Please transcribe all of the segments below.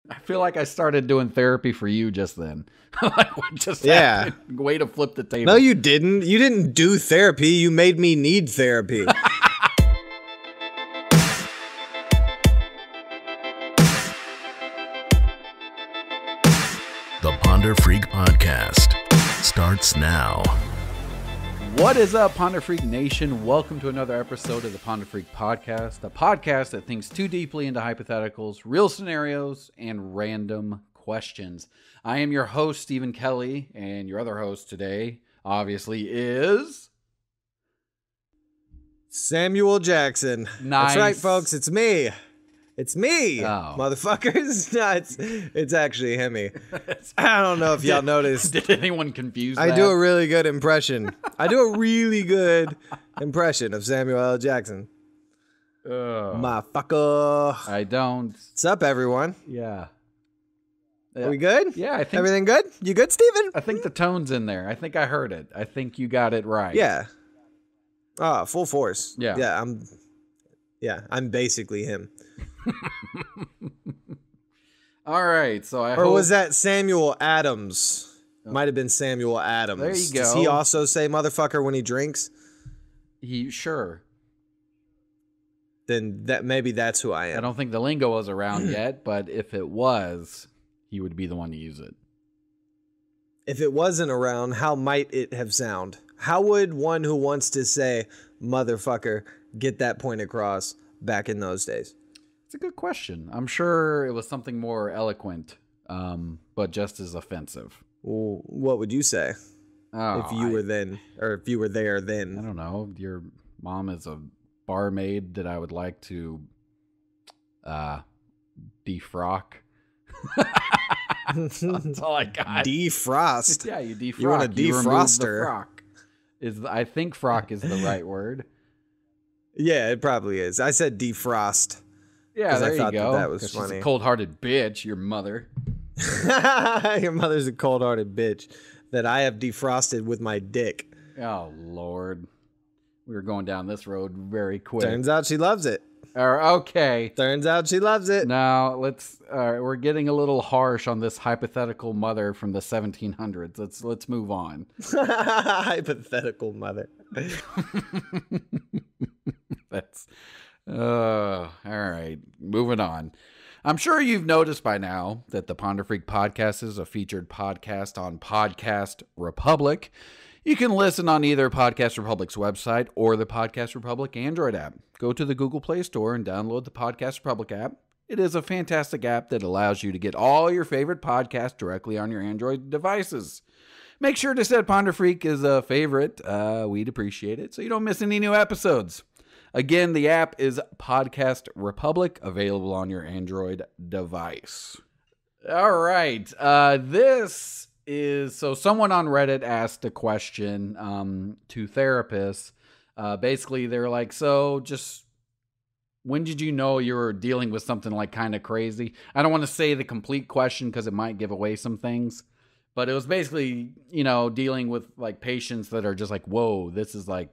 I feel like I started doing therapy for you just then. Like, what just Yeah. happened? Way to flip the table. No, you didn't. You didn't do therapy. You made me need therapy. The Ponder Freak Podcast starts now. What is up, Ponder Freak Nation? Welcome to another episode of the Ponder Freak Podcast, a podcast that thinks too deeply into hypotheticals, real scenarios, and random questions. I am your host, Stephen Kelley, and your other host today, obviously, is... Samuel Jackson. Nice. That's right, folks. It's me. It's me, Oh. motherfuckers. No, it's actually Hemi. I don't know if y'all noticed. Did anyone confuse I that? do a really good impression. I do a really good impression of Samuel L. Jackson. Motherfucker. I don't. What's up, everyone? Yeah. Are we good? Yeah, I think Everything good? You good, Steven? I think the tone's in there. I think I heard it. I think you got it right. Yeah. Oh, full force. Yeah. I'm basically him. All right. So I Or hope... was that Samuel Adams? Might have been Samuel Adams. There you go. Does he also say motherfucker when he drinks? Sure. Then maybe that's who I am. I don't think the lingo was around yet, but if it was, he would be the one to use it. If it wasn't around, how might it have sound? How would one who wants to say motherfucker get that point across back in those days? It's a good question. I'm sure it was something more eloquent, but just as offensive. Well, what would you say if you were then, or if you were there then? I don't know. Your mom is a barmaid that I would like to defrock. That's all I got. Defrost. Yeah, you defrock. You want to defrost the her? frock. I think frock is the right word. Yeah, it probably is. I said defrost. Yeah, 'Cause I there you thought go. that was 'Cause funny. She's a cold-hearted bitch, your mother. Your mother's a cold-hearted bitch that I have defrosted with my dick. Oh, Lord. We were going down this road very quick. Turns out she loves it. Okay. Turns out she loves it. Now, we're getting a little harsh on this hypothetical mother from the 1700s. Let's move on. Hypothetical mother. That's... all right. Moving on. I'm sure you've noticed by now that the Ponder Freak Podcast is a featured podcast on Podcast Republic. You can listen on either Podcast Republic's website or the Podcast Republic Android app. Go to the Google Play Store and download the Podcast Republic app. It is a fantastic app that allows you to get all your favorite podcasts directly on your Android devices. Make sure to set Ponder Freak as a favorite. We'd appreciate it so you don't miss any new episodes. Again, the app is Podcast Republic, available on your Android device. All right. This is... So someone on Reddit asked a question to therapists. Basically, they're like, so just... when did you know you were dealing with something like kind of crazy? I don't want to say the complete question because it might give away some things. But it was basically, dealing with like patients that are just like, whoa, this is like,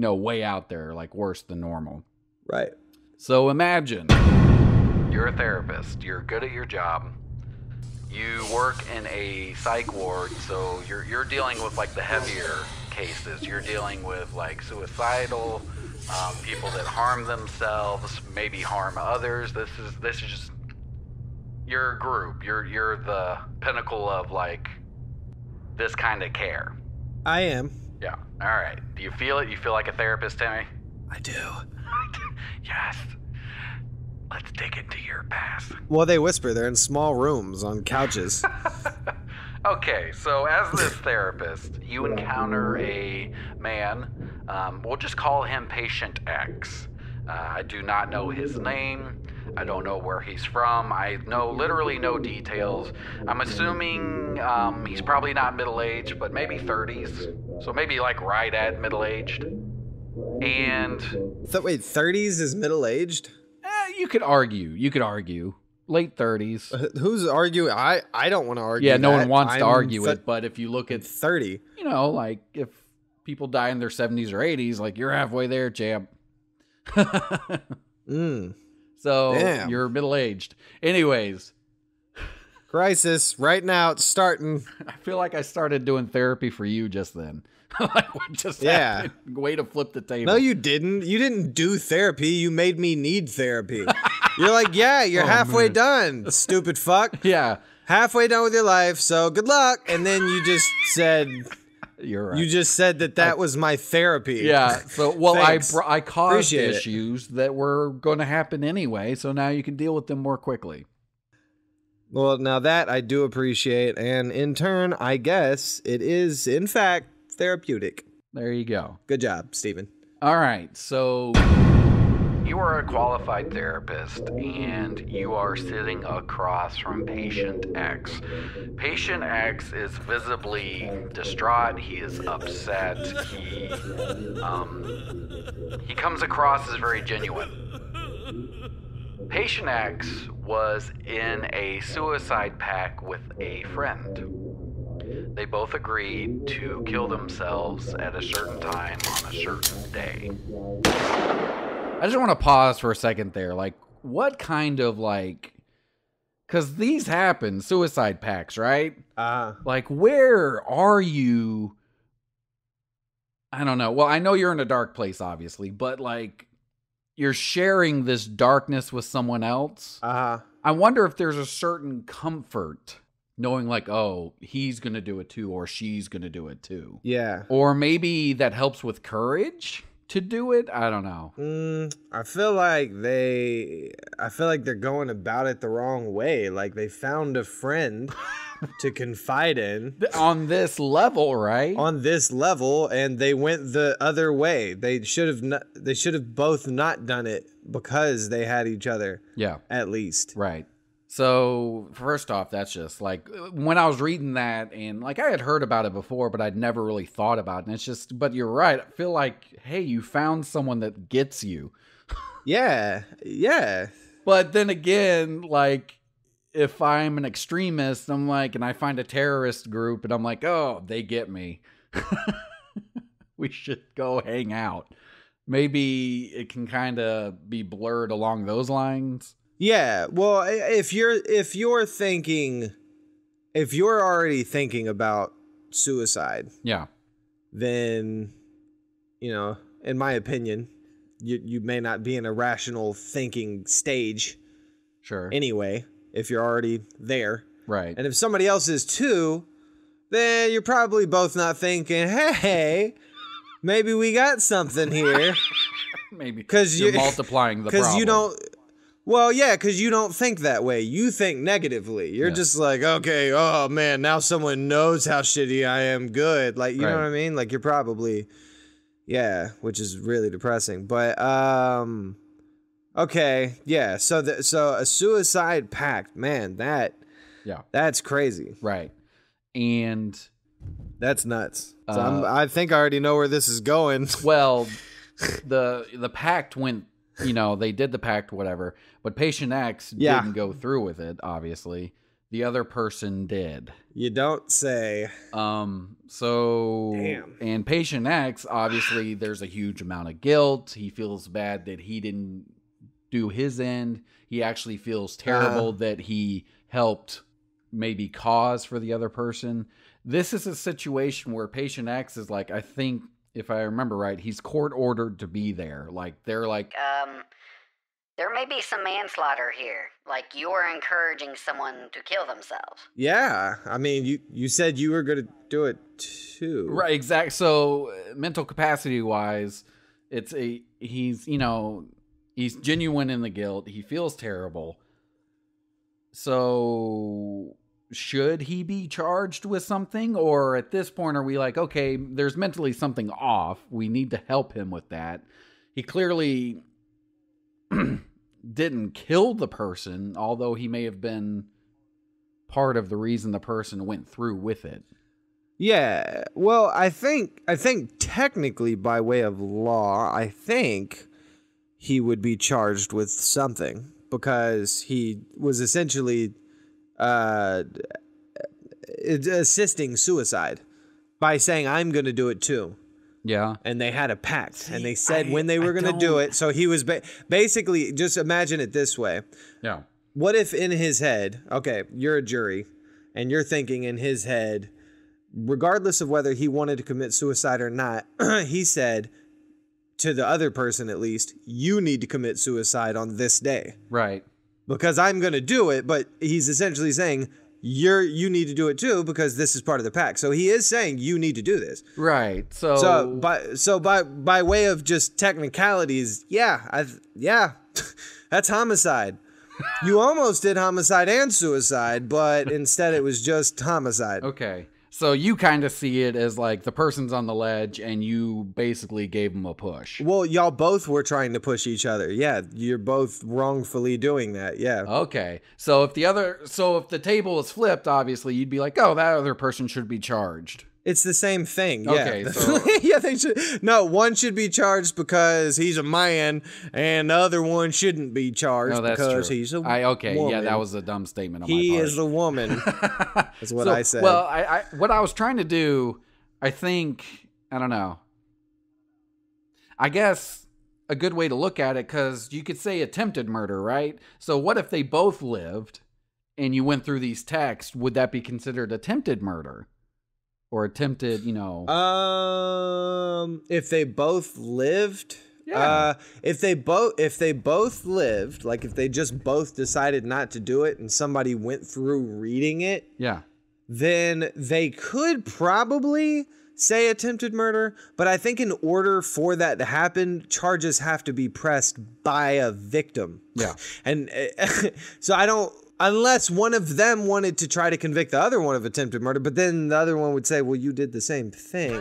way out there, like worse than normal. Right. So imagine you're a therapist. You're good at your job. You work in a psych ward, so you're dealing with like the heavier cases. You're dealing with like suicidal people that harm themselves, maybe harm others. This is just your group. You're the pinnacle of like this kind of care. I am. Yeah. All right. Do you feel it? You feel like a therapist, Timmy? I do. Yes. Let's dig into your past. Well, they whisper. They're in small rooms on couches. Okay, so as this therapist, you encounter a man. We'll just call him Patient X. I do not know his name. I don't know where he's from. I know literally no details. I'm assuming he's probably not middle-aged, but maybe 30s. So maybe like right at middle-aged. And... Wait, 30s is middle-aged? You could argue. Late 30s. Who's arguing? I don't want to argue. Yeah, no that. one wants to I'm argue it, but if you look at 30, like if people die in their 70s or 80s, like you're halfway there, champ. So Damn. you're middle-aged. Anyways, Crisis right now. It's starting. I feel like I started doing therapy for you just then. Like, what just Yeah. happened? Way to flip the table. No, you didn't. You didn't do therapy. You made me need therapy. You're like, yeah, you're halfway done, stupid fuck. Yeah, Halfway done with your life, so good luck. And then you just said, you're right. you just said that was my therapy. Yeah. So, well, Thanks. I caused Appreciate it. issues that were going to happen anyway, so now you can deal with them more quickly. Well, now that I do appreciate, and in turn, I guess it is, in fact, therapeutic. There you go. Good job, Stephen. All right. So you are a qualified therapist, and you are sitting across from patient X. Patient X is visibly distraught. He is upset. He comes across as very genuine. Patient X was in a suicide pact with a friend. They both agreed to kill themselves at a certain time on a certain day. I just want to pause for a second there. Like, what kind of, like... Because these happen, suicide pacts, right? Like, where are you? I don't know. Well, I know you're in a dark place, obviously, but, like, you're sharing this darkness with someone else. I wonder if there's a certain comfort knowing, like, oh, he's going to do it too, or she's going to do it too. Yeah. Or maybe that helps with courage to do it. I don't know. I feel like they're going about it the wrong way. Like they found a friend to confide in On this level, right? on this level, and they went the other way. They should have both not done it because they had each other. Yeah. At least. Right. So, first off, that's just like when I was reading that, and like I had heard about it before, but I'd never really thought about it. And it's just, but you're right. I feel like, hey, you found someone that gets you. Yeah. Yeah. But then again, like if I'm an extremist, I'm like, and I find a terrorist group and I'm like, oh, they get me. We should go hang out. Maybe it can kind of be blurred along those lines. Yeah, well, if you're already thinking about suicide, Yeah. then, you know, in my opinion, you may not be in a rational thinking stage Sure. anyway, if you're already there. Right. And if somebody else is too, then you're probably both not thinking, hey, maybe we got something here. Maybe 'Cause you're you- multiplying the problem. Because you don't... Well, yeah, because you don't think that way. You think negatively. You're just like, okay, oh man, now someone knows how shitty I am. Good. Like, you know what I mean? Like, you're probably, yeah, which is really depressing. But, okay, yeah. So a suicide pact, man, that's crazy. Right. And That's nuts. So I think I already know where this is going. well, the pact went, you know, they did the pact, whatever, but patient X didn't go through with it, obviously. The other person did. You don't say. So, Damn. And patient X, obviously, there's a huge amount of guilt. He feels bad that he didn't do his end. He actually feels terrible that he helped maybe cause for the other person. This is a situation where patient X is like, I think, if I remember right, he's court ordered to be there. Like, they're like, there may be some manslaughter here. Like, you are encouraging someone to kill themselves. Yeah. I mean, you said you were going to do it too. right, exact. So, mental capacity wise, he's genuine in the guilt. He feels terrible. So, should he be charged with something? Or at this point, are we like, okay, there's mentally something off. We need to help him with that. He clearly didn't kill the person, although he may have been part of the reason the person went through with it. Yeah. Well, I think technically by way of law, I think he would be charged with something because he was essentially assisting suicide by saying, I'm going to do it too. Yeah. And they had a pact, and they said when they were going to do it. So he was basically, just imagine it this way. Yeah. What if in his head, okay, you're a jury, and you're thinking in his head, regardless of whether he wanted to commit suicide or not, he said to the other person, at least, you need to commit suicide on this day. Right. Because I'm going to do it, but he's essentially saying, you need to do it too, because this is part of the pact. So he is saying you need to do this. Right. So by way of just technicalities, that's homicide. You almost did homicide and suicide, but instead it was just homicide. Okay. So you kind of see it as like the person's on the ledge and you basically gave them a push. Well, y'all both were trying to push each other. Yeah, you're both wrongfully doing that. Yeah. Okay. So if the table was flipped, obviously you'd be like, "Oh, that other person should be charged." It's the same thing. Yeah. Okay, so yeah, they should. No, one should be charged because he's a man, and the other one shouldn't be charged because he's a woman. Yeah, that was a dumb statement on my part. He is a woman. That's what I said. Well, what I was trying to do, I don't know. I guess a good way to look at it, because you could say attempted murder, right? So what if they both lived and you went through these texts? Would that be considered attempted murder? Or attempted, if they both lived, if they both lived, like if they just both decided not to do it and somebody went through reading it, then they could probably say attempted murder. But I think in order for that to happen, charges have to be pressed by a victim. Yeah. And so unless one of them wanted to try to convict the other one of attempted murder, but then the other one would say, well, you did the same thing.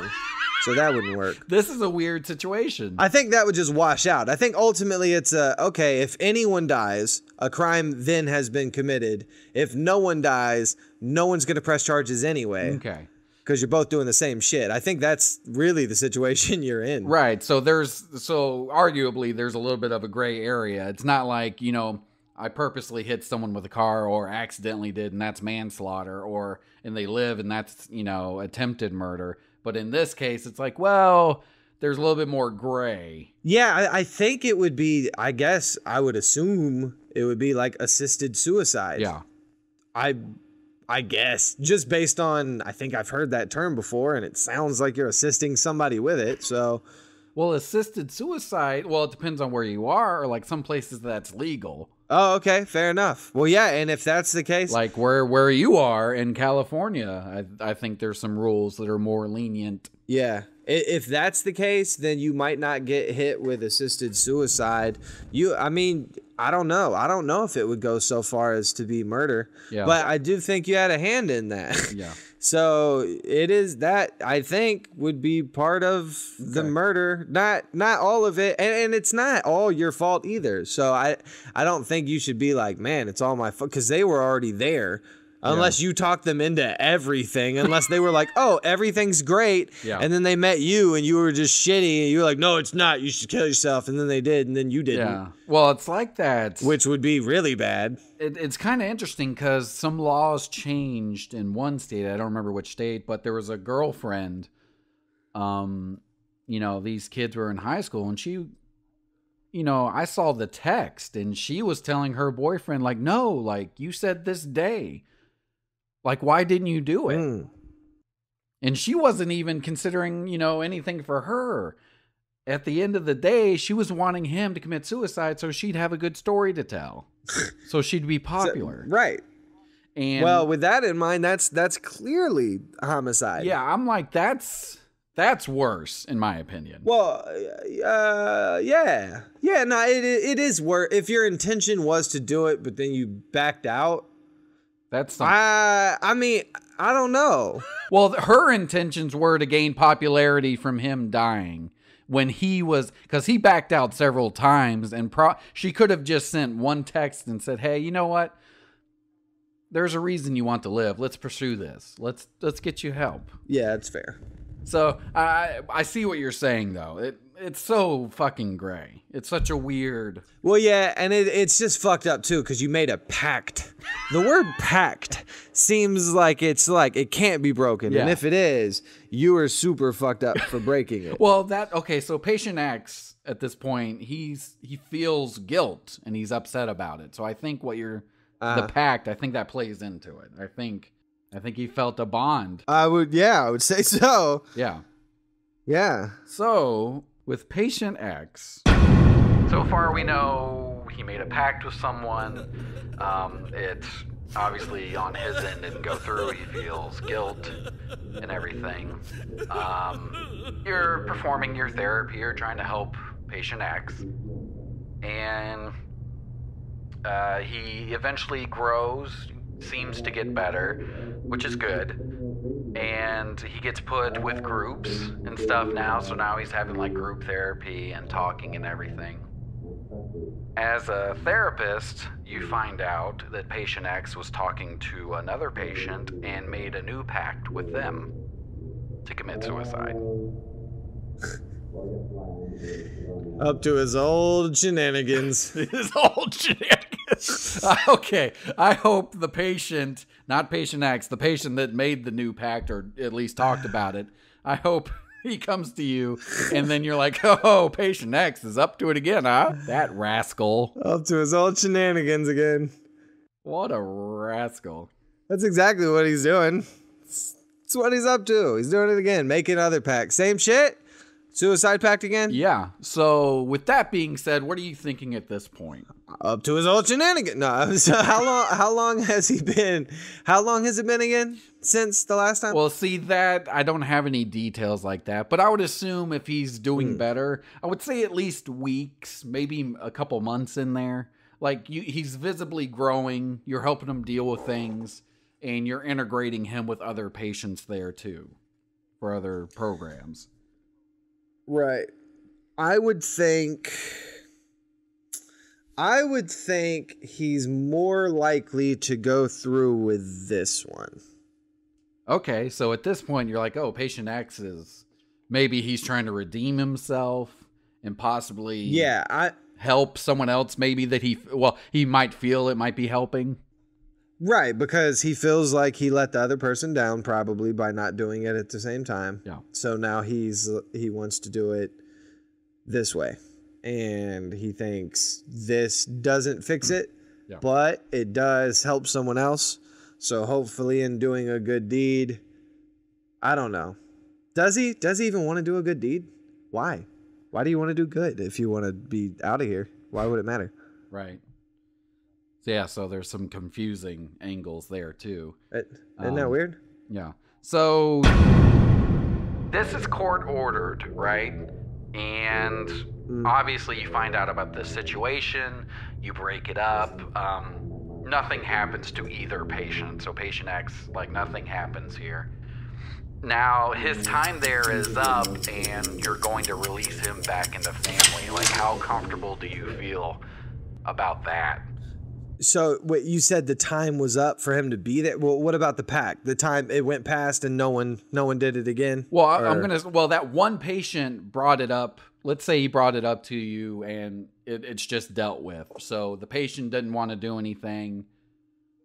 So that wouldn't work. This is a weird situation. I think that would just wash out. I think ultimately it's okay, if anyone dies, a crime then has been committed. If no one dies, no one's going to press charges anyway. Okay. Because you're both doing the same shit. I think that's really the situation you're in. Right. So arguably there's a little bit of a gray area. It's not like, I purposely hit someone with a car or accidentally did, and that's manslaughter, and they live and that's, attempted murder. But in this case, it's like, well, there's a little bit more gray. Yeah, I think it would be, I guess, I would assume it would be like assisted suicide. Yeah. I guess, just based on, I think I've heard that term before, and it sounds like you're assisting somebody with it, so. Well, assisted suicide, it depends on where you are, or like some places that's legal. Oh, okay, fair enough. Well, yeah, and if that's the case, like where you are in California, I think there's some rules that are more lenient. Yeah, if that's the case, then you might not get hit with assisted suicide. I don't know. I don't know if it would go so far as to be murder. Yeah. But I do think you had a hand in that. Yeah. So it is that, I think, would be part of the murder. Not all of it. And it's not all your fault either. So I don't think you should be like, man, it's all my fault. Because they were already there. Unless you talked them into everything. Unless they were like, oh, everything's great. Yeah. And then they met you and you were just shitty. And you were like, no, it's not. You should kill yourself. And then they did. And then you didn't. Yeah. Well, it's like that. Which would be really bad. It's kind of interesting because some laws changed in one state. I don't remember which state. But there was a girlfriend. These kids were in high school. And she, I saw the text. And she was telling her boyfriend, like, no, like, you said this day. Like, why didn't you do it? And she wasn't even considering, anything for her. At the end of the day, she was wanting him to commit suicide so she'd have a good story to tell. So she'd be popular. Right. And well, with that in mind, that's clearly homicide. Yeah, I'm like, that's worse, in my opinion. Well, yeah. Yeah, no, it is worse. If your intention was to do it, but then you backed out, that's something. I don't know. Well, her intentions were to gain popularity from him dying when because he backed out several times, and she could have just sent one text and said, hey, you know what? There's a reason you want to live. Let's pursue this. Let's get you help. Yeah, that's fair. So I see what you're saying, though. it's so fucking gray. It's such a weird. Well, yeah, and it's just fucked up too because you made a pact. The word pact seems like it's like it can't be broken, and if it is, you are super fucked up for breaking it. Well, so patient X at this point, he feels guilt and he's upset about it. So I think the pact, I think that plays into it. I think he felt a bond. I would say so. Yeah. Yeah. So, with patient X, so far we know he made a pact with someone. It's obviously on his end didn't go through. He feels guilt and everything. You're performing your therapy. You're trying to help patient X. And he eventually grows, seems to get better, which is good. And he gets put with groups and stuff now, so now he's having like group therapy and talking and everything. As a therapist, you find out that patient X was talking to another patient and made a new pact with them to commit suicide. Up to his old shenanigans. Okay, I hope the patient, not patient X, the patient that made the new pact or at least talked about it, I hope he comes to you and then you're like, oh, patient X is up to it again, huh? That rascal. Up to his old shenanigans again. What a rascal. That's exactly what he's doing. That's what he's up to. He's doing it again, making other pacts. Same shit? Suicide pact again? Yeah. So with that being said, what are you thinking at this point? Up to his old shenanigans. No, so how long has he been? How long has it been again since the last time? Well, see that I don't have any details like that, but I would assume if he's doing better, I would say at least weeks, maybe a couple months in there. Like he's visibly growing. You're helping him deal with things, and you're integrating him with other patients there too, for other programs. Right. I would think he's more likely to go through with this one. Okay, so at this point, you're like, oh, patient X is, maybe he's trying to redeem himself and possibly help someone else maybe that he might feel it might be helping. Right, because he feels like he let the other person down probably by not doing it at the same time. Yeah. So now he wants to do it this way. And he thinks this doesn't fix it, but it does help someone else. So hopefully in doing a good deed, I don't know. Does he even want to do a good deed? Why? Why do you want to do good if you want to be out of here? Why would it matter? Right. So there's some confusing angles there too. Isn't that weird? Yeah. So this is court ordered, right? And obviously you find out about this situation, you break it up, nothing happens to either patient. So patient X, like nothing happens here. Now his time there is up and you're going to release him back into family. Like how comfortable do you feel about that? So what you said the time was up for him to be there. Well, what about the pact? The time it went past and no one did it again. Well, that one patient brought it up. Let's say he brought it up to you and it's just dealt with. So the patient didn't want to do anything,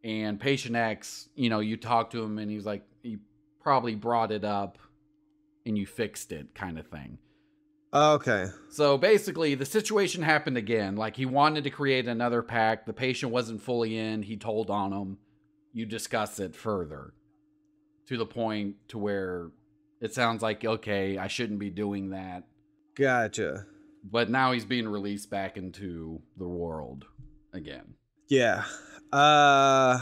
and patient X, you talked to him and he's like, he probably brought it up and you fixed it, kind of thing. Okay. So basically, the situation happened again. Like, he wanted to create another pact. The patient wasn't fully in. He told on him. You discuss it further to the point to where it sounds like, okay, I shouldn't be doing that. Gotcha. But now he's being released back into the world again. Yeah. I'm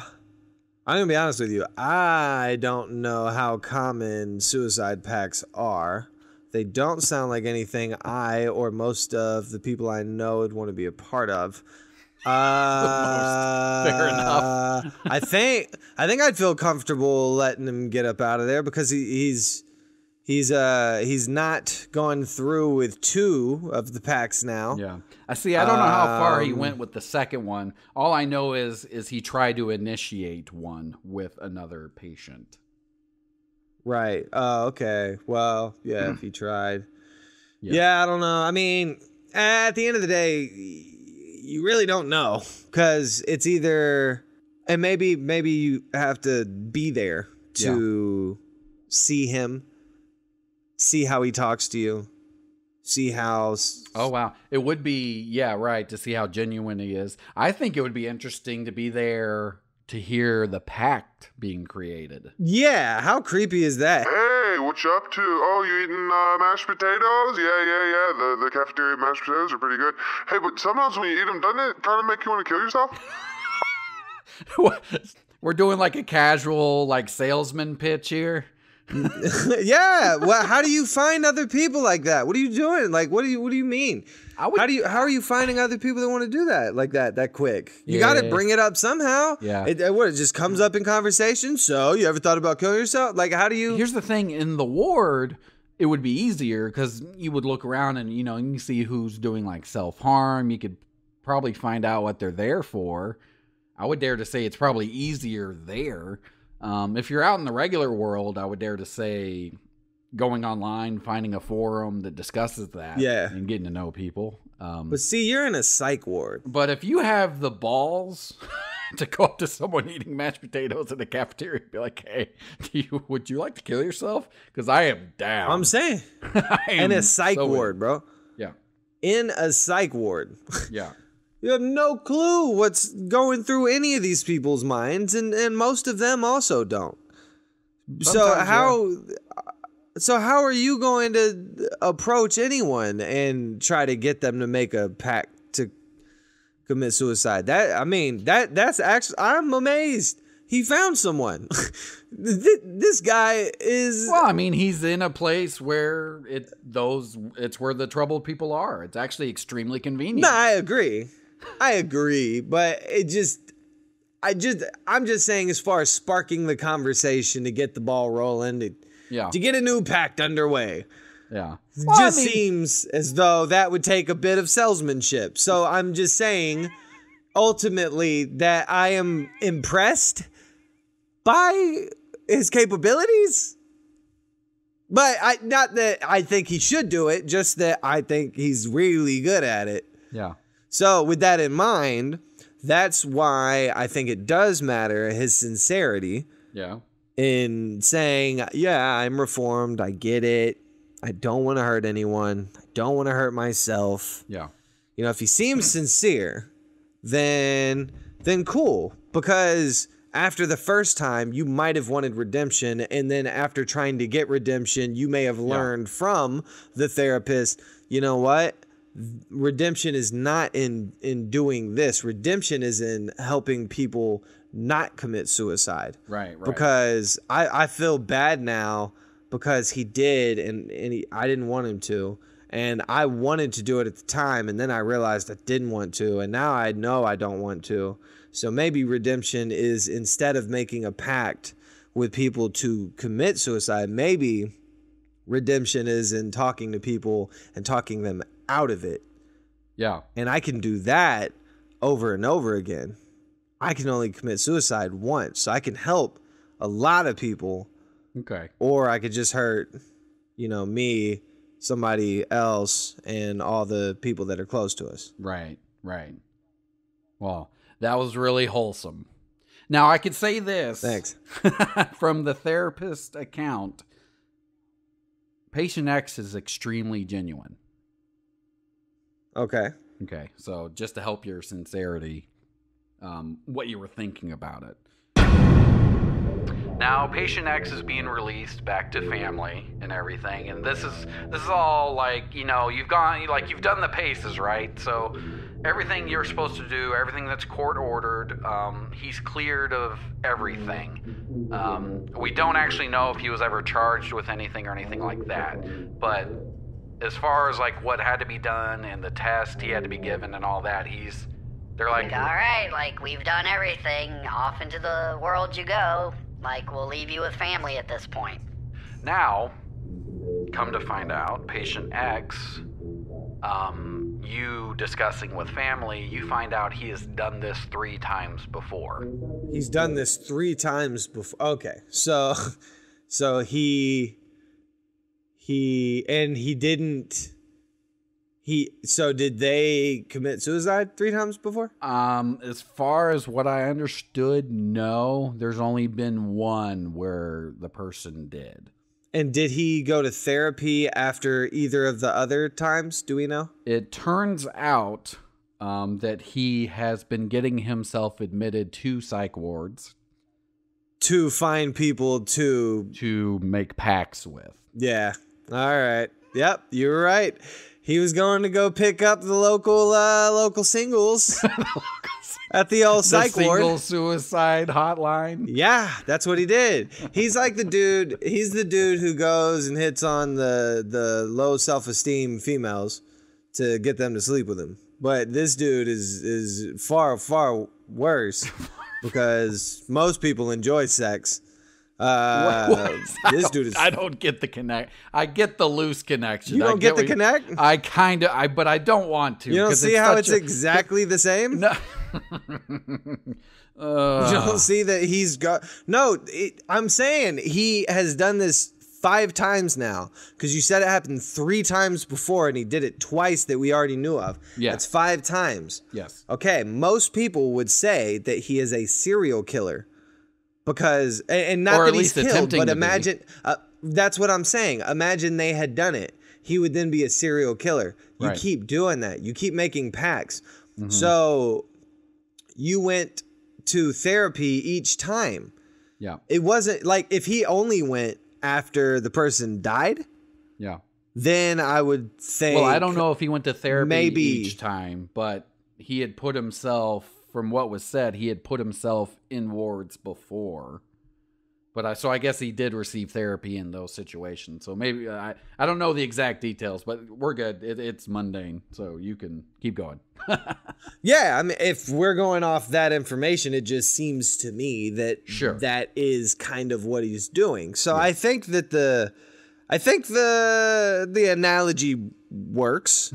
going to be honest with you. I don't know how common suicide pacts are. They don't sound like anything I or most of the people I know would want to be a part of. Fair enough. I think I'd feel comfortable letting him get up out of there because he's not gone through with 2 of the packs now. Yeah. I don't know how far he went with the second one. All I know is he tried to initiate one with another patient. Right. Oh, okay. Well, yeah, if he tried. Yeah, I don't know. I mean, at the end of the day, you really don't know, because it's either, and maybe you have to be there to see him, see how he talks to you, see how. Oh, wow. It would be, yeah, right, to see how genuine he is. I think it would be interesting to be there to hear the Pact being created. Yeah, how creepy is that? Hey, what you up to? Oh, you eating mashed potatoes? Yeah. The cafeteria mashed potatoes are pretty good. Hey, but sometimes when you eat them, doesn't it kind of make you want to kill yourself? We're doing like a casual, like, salesman pitch here. Yeah. Well, how do you find other people like that? What are you doing? Like, what do you mean? How are you finding other people that want to do that like that quick? You got to bring it up somehow. Yeah. It just comes up in conversation. So, you ever thought about killing yourself? Like, how do you? Here's the thing: in the ward, it would be easier because you would look around and you can see who's doing like self-harm. You could probably find out what they're there for. I would dare to say it's probably easier there. If you're out in the regular world, I would dare to say going online, finding a forum that discusses that, and getting to know people. But see, you're in a psych ward. But if you have the balls to go up to someone eating mashed potatoes in the cafeteria and be like, "Hey, would you like to kill yourself?" Because I am down. I'm saying, in a psych ward, bro. Yeah, in a psych ward. Yeah. You have no clue what's going through any of these people's minds, and most of them also don't. Sometimes, So how are you going to approach anyone and try to get them to make a pact to commit suicide? That's actually, I'm amazed he found someone. This guy is. Well, I mean, he's in a place where it's where the troubled people are. It's actually extremely convenient. No, I agree, but I'm just saying, as far as sparking the conversation to get the ball rolling, to get a new pact underway. Yeah. Well, seems as though that would take a bit of salesmanship. So I'm just saying, ultimately, that I am impressed by his capabilities. But not that I think he should do it, just that I think he's really good at it. Yeah. So with that in mind, that's why I think it does matter, his sincerity. Yeah. In saying, yeah, I'm reformed. I get it. I don't want to hurt anyone. I don't want to hurt myself. Yeah. If he seems sincere, then cool. Because after the first time, you might have wanted redemption. And then after trying to get redemption, you may have learned from the therapist, you know what? Redemption is not in doing this. Redemption is in helping people not commit suicide. Right. Because I feel bad now because he did, and I didn't want him to. And I wanted to do it at the time, and then I realized I didn't want to, and now I know I don't want to. So maybe redemption is, instead of making a pact with people to commit suicide, maybe redemption is in talking to people and talking them out of it. Yeah. And I can do that over and over again. I can only commit suicide once, so I can help a lot of people. Okay. Or I could just hurt, me, somebody else, and all the people that are close to us. Right. Well, that was really wholesome. Now, I could say this. Thanks. From the therapist account, patient X is extremely genuine. Okay. So just to help your sincerity, what you were thinking about it. Now, patient X is being released back to family and everything, and this is all like, you've done the paces, right? So everything you're supposed to do, everything that's court ordered, he's cleared of everything. We don't actually know if he was ever charged with anything or anything like that, but as far as like what had to be done and the test he had to be given and all that, they're like, all right, like, we've done everything, off into the world you go. Like, we'll leave you with family at this point. Now, come to find out, patient X, you discussing with family, you find out he has done this 3 times before. He's done this 3 times before. Okay. So he didn't So did they commit suicide 3 times before? As far as what I understood, no. There's only been one where the person did. And did he go to therapy after either of the other times? Do we know? It turns out that he has been getting himself admitted to psych wards. To find people to make pacts with. Yeah. All right. Yep, you were right. He was going to go pick up the local singles at the old psych ward. The single suicide hotline. Yeah, that's what he did. He's like the dude. He's the dude who goes and hits on the low self-esteem females to get them to sleep with him. But this dude is far, far worse because most people enjoy sex. This dude is. I don't get the connect. I get the loose connection. You don't get the connect? I kind of. But I don't want to. You don't see how it's exactly the same? No. You don't see that he's got. No, I'm saying he has done this 5 times now because you said it happened 3 times before and he did it twice that we already knew of. Yeah. That's 5 times. Yes. Okay. Most people would say that he is a serial killer. Because, and not that he's killed, but imagine, that's what I'm saying. Imagine they had done it. He would then be a serial killer. You keep doing that. You keep making pacts. Mm-hmm. So you went to therapy each time. Yeah. It wasn't like if he only went after the person died. Yeah. Then I would think. Well, I don't know if he went to therapy each time, but he had put himself. From what was said, he had put himself in wards before, but I guess he did receive therapy in those situations. So maybe I don't know the exact details, but we're good. It's mundane, so you can keep going. Yeah, I mean, if we're going off that information, it just seems to me that that is kind of what he's doing. So I think that the analogy works.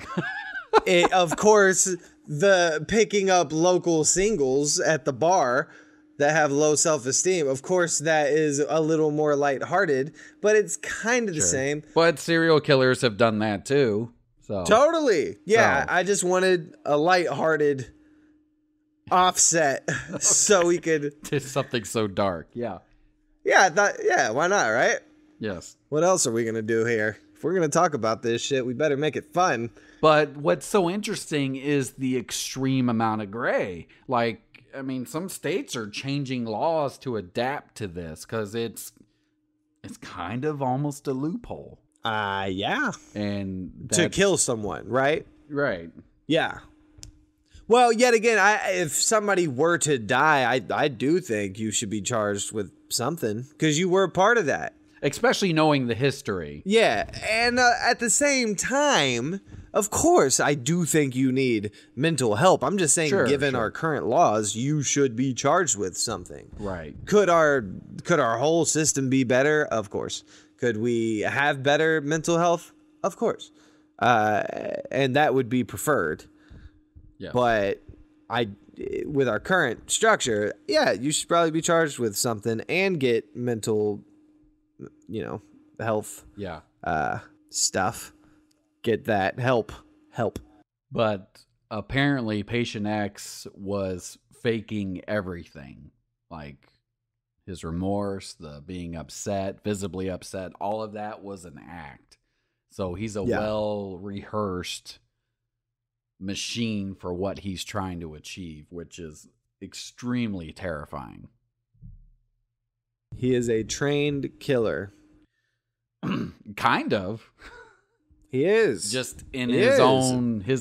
Of course. The picking up local singles at the bar that have low self-esteem, of course, that is a little more lighthearted, but it's kind of the same. But serial killers have done that too. So totally, yeah. I just wanted a lighthearted offset so we could to something so dark. Yeah, yeah. I thought, yeah. Why not? Right? Yes. What else are we gonna do here? If we're gonna talk about this shit, we better make it fun. But what's so interesting is the extreme amount of gray. Like, I mean, some states are changing laws to adapt to this because it's kind of almost a loophole. Yeah. And to kill someone, right? Right. Yeah. Well, yet again, if somebody were to die, I do think you should be charged with something because you were a part of that. Especially knowing the history. Yeah, and at the same time, of course, I do think you need mental help. I'm just saying, given our current laws, you should be charged with something. Right. Could our whole system be better? Of course. Could we have better mental health? Of course. And that would be preferred. Yeah. But with our current structure, yeah, you should probably be charged with something and get mental health stuff. Get that help. But apparently Patient X was faking everything. Like his remorse, the being upset, visibly upset, all of that was an act. So he's a well-rehearsed machine for what he's trying to achieve, which is extremely terrifying. He is a trained killer. Kind of. He is. Just in his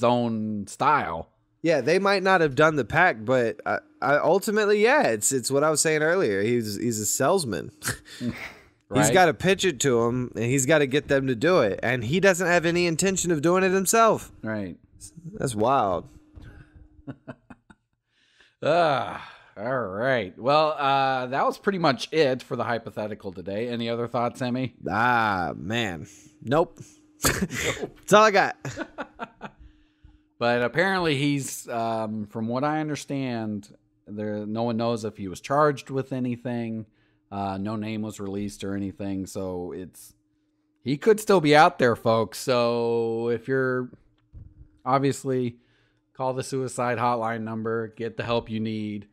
own style. Yeah, they might not have done the pact, but ultimately, it's what I was saying earlier. He's a salesman. Right? He's got to pitch it to them, and he's got to get them to do it. And he doesn't have any intention of doing it himself. Right. That's wild. All right. Well, that was pretty much it for the hypothetical today. Any other thoughts, Hemi? Man. Nope. That's all I got. But apparently he's, from what I understand, no one knows if he was charged with anything. No name was released or anything. So he could still be out there, folks. So if you're obviously, call the suicide hotline number. Get the help you need.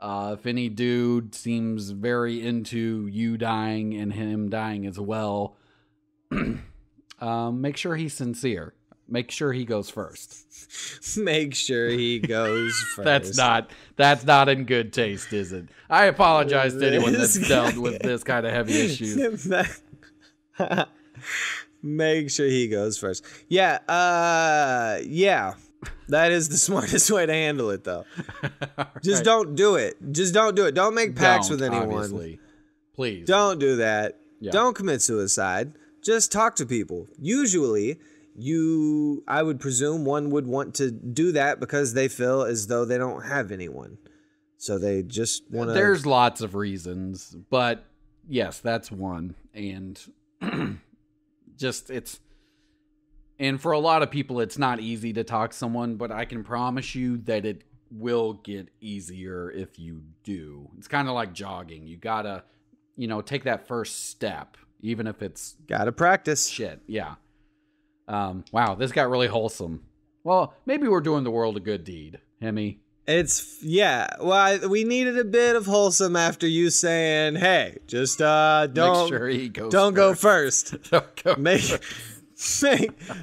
If any dude seems very into you dying and him dying as well, make sure he's sincere. Make sure he goes first. Make sure he goes first. That's not in good taste, is it? I apologize to anyone that's dealt with this kind of heavy issues. Make sure he goes first. Yeah, yeah. That is the smartest way to handle it, though. Just don't do it. Just don't do it. Don't make pacts with anyone. Obviously. Please. Don't do that. Yeah. Don't commit suicide. Just talk to people. Usually, I would presume one would want to do that because they feel as though they don't have anyone. So they just want to... There's lots of reasons, but yes, that's one. And and for a lot of people, it's not easy to talk to someone, but I can promise you that it will get easier if you do. It's kind of like jogging. You gotta, take that first step, even if it's... Gotta practice. Shit, yeah. Wow, this got really wholesome. Well, maybe we're doing the world a good deed, Hemi. Well, we needed a bit of wholesome after you saying, "Hey, just don't go first. Don't go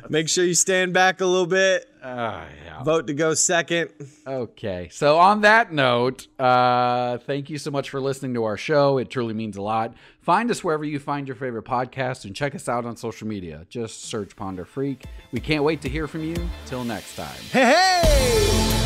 Make sure you stand back a little bit. Yeah. Vote to go second." Okay. So on that note, thank you so much for listening to our show. It truly means a lot. Find us wherever you find your favorite podcast and check us out on social media. Just search Ponder Freak. We can't wait to hear from you. Till next time. Hey!